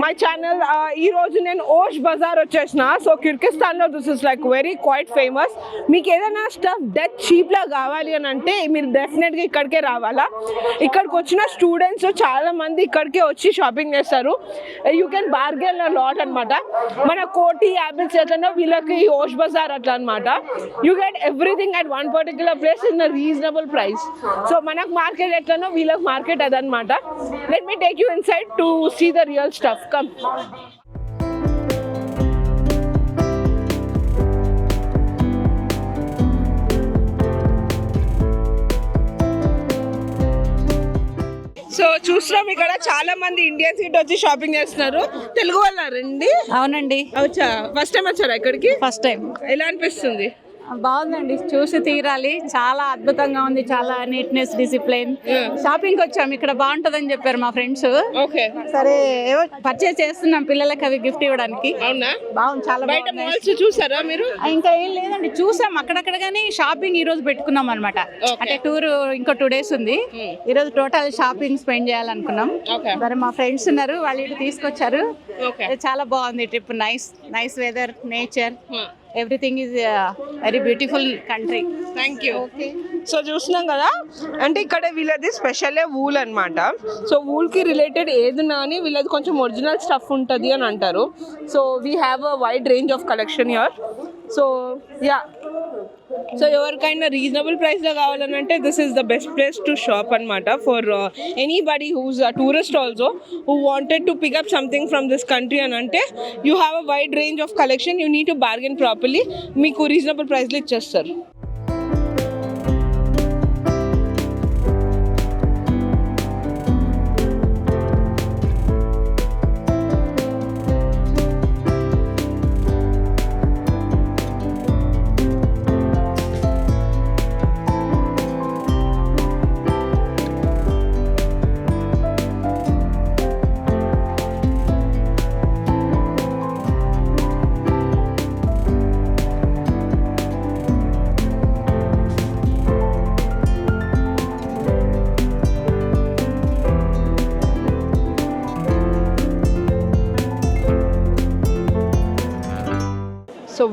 My channel. ఈరోజు నేను Osh Bazaar వచ్చేసిన. సో కిర్గిస్తాన్లో this is like very quite famous. మీకు ఏదైనా స్టఫ్ డెత్ చీప్లా కావాలి అని అంటే మీరు డెఫినెట్గా ఇక్కడికే రావాలా. ఇక్కడికి వచ్చిన స్టూడెంట్స్ చాలా మంది ఇక్కడికే వచ్చి షాపింగ్ చేస్తారు. యూ కెన్ బార్గెన్ లాట్ అనమాట. మన కోటి యాపిల్స్ ఎట్లనో వీళ్ళకి ఓష్ బజార్ అట్లా అనమాట. You get everything at one particular place in a reasonable price. So మనకు మార్కెట్ ఎట్లనో వీళ్ళకి మార్కెట్ అదనమాట. Let me take you inside to see the real stuff. Come. So చూస్తున్నాం ఇక్కడ చాలా మంది ఇండియన్ సీట్ వచ్చి షాపింగ్ చేస్తున్నారు. తెలుగు వాళ్ళారండి? అవునండి. వచ్చా ఫస్ట్ టైం వచ్చారా ఇక్కడికి? First time. ఎలా అనిపిస్తుంది? బాగుందండి, చూసి తీరాలి. చాలా అద్భుతంగా ఉంది, చాలా నీట్నెస్, డిసిప్లిన్. షాపింగ్ వచ్చాము, ఇక్కడ బాగుంటదని చెప్పారు మా ఫ్రెండ్స్. ఓకే, సరే ఏవో పర్చేస్ చేస్తున్నాం పిల్లలకి అవి గిఫ్ట్ ఇవ్వడానికి. అవునా? బాగుంది, చాలా బయట మాల్స్ చూసారా మీరు? ఇంకా ఏం లేదండి, చూసాం అక్కడక్కడ, కానీ షాపింగ్ ఈ రోజు పెట్టుకున్నాం అనమాట. అంటే టూర్ ఇంకో 2 days ఉంది. ఈ రోజు టోటల్ షాపింగ్ స్పెండ్ చేయాలనుకున్నాం. సరే మా ఫ్రెండ్స్ ఉన్నారు, వాళ్ళు ఇటు తీసుకొచ్చారు. చాలా బాగుంది trip. Nice weather, nature, everything is very beautiful country. Thank you. So చూస్తున్నాం కదా, అంటే ఇక్కడ వీళ్ళది స్పెషలే వూల్ అనమాట. సో వూల్కి రిలేటెడ్ ఏదున్నా అని వీళ్ళది కొంచెం ఒరిజినల్ స్టఫ్ ఉంటుంది అని అంటారు. So we have a wide range of collection here. So yeah, so ఎవరికైనా రీజనబుల్ ప్రైస్లో కావాలనంటే this is the best place to shop అనమాట. For anybody who's a tourist also who wanted to pickup something from this country అని అంటే you have a wide range of collection. You need to bargain properly. మీకు reasonable ప్రైస్లో ఇచ్చేస్తారు. So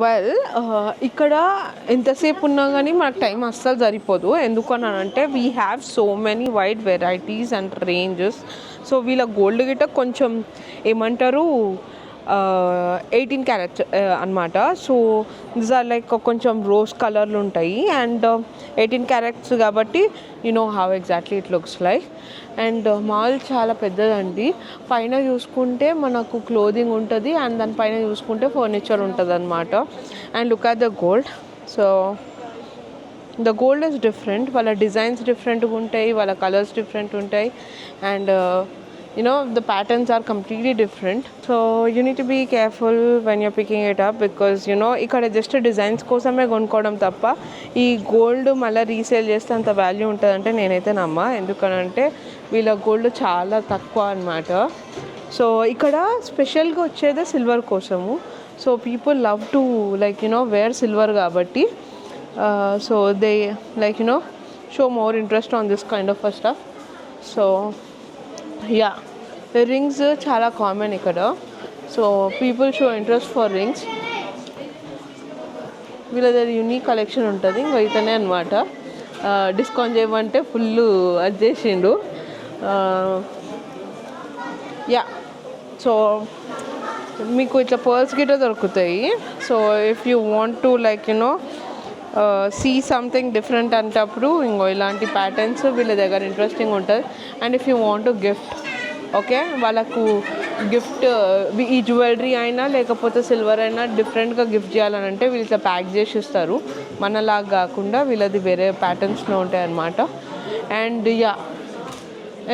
ఇక్కడ ఎంతసేపు ఉన్నా కానీ మనకు టైం అస్సలు సరిపోదు. ఎందుకని అంటే we have so many wide varieties and ranges. So వీళ్ళ గోల్డ్ గిట్ట కొంచెం ఏమంటారు 18 క్యారెట్స్ అనమాట. సో దిస్ ఆర్ లైక్ కొంచెం రోజ్ కలర్లు ఉంటాయి అండ్ 18 క్యారెట్స్ కాబట్టి you know how exactly it looks like. And mall చాలా పెద్దదండి. పైన చూసుకుంటే మనకు క్లోదింగ్ ఉంటుంది అండ్ దానిపైన చూసుకుంటే ఫర్నిచర్ ఉంటుంది అనమాట. And look at the gold. So the gold is different. వాళ్ళ డిజైన్స్ డిఫరెంట్గా ఉంటాయి, వాళ్ళ కలర్స్ డిఫరెంట్ ఉంటాయి and you know the patterns are completely different. So you need to be careful when you're picking it up because you know ikkada just designs kosame konkodam tappa ee gold malla resale chesthe anta value untadante nenaithe namma. ఎందుకనంటే వీళ్ళ gold చాలా తక్కువ అన్నమాట. So ఇక్కడ స్పెషల్గా వచ్చేది silver కోసము. So people love to like you know wear silver కాబట్టి so they like you know show more interest on this kind of stuff. So yeah, rings చాలా కామన్ ఇక్కడ. So people show interest for rings. వీళ్ళ దగ్గర unique collection ఉంటుంది. ఇంకా ఇతనే అనమాట discount చేయమంటే ఫుల్ అది చేసిండు. యా, సో మీకు ఇట్లా పర్ల్స్ గిట్ట దొరుకుతాయి. So if you want to like you know see something different అంటప్పుడు ఇంకో ఇలాంటి ప్యాటర్న్స్ వీళ్ళ దగ్గర ఇంట్రెస్టింగ్ ఉంటుంది. And if you want to gift, okay, వాళ్ళకు గిఫ్ట్ ఈ జ్యువెలరీ అయినా లేకపోతే సిల్వర్ అయినా డిఫరెంట్గా గిఫ్ట్ చేయాలని అంటే వీళ్ళతో ప్యాక్ చేసి ఇస్తారు. మనలాగా కాకుండా వీళ్ళది వేరే ప్యాటర్న్స్లో ఉంటాయి అన్నమాట. And yeah,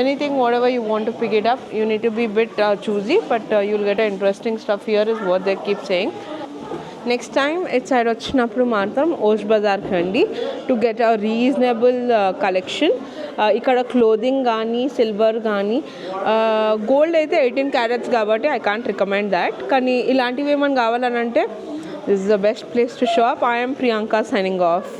anything whatever you want to pick it up, you need to be a bit choosy, but you'll get an interesting stuff here is what they keep saying. Next time it side వచ్చినప్పుడు మాత్రం Osh బజార్కి అండి to get a reasonable collection. ఇక్కడ clothing కానీ silver కానీ gold అయితే 18 carrots కాబట్టి I can't recommend that. కానీ ఇలాంటివి ఏమైనా కావాలని అంటే this is the best place to shop. I'm Priyanka signing off.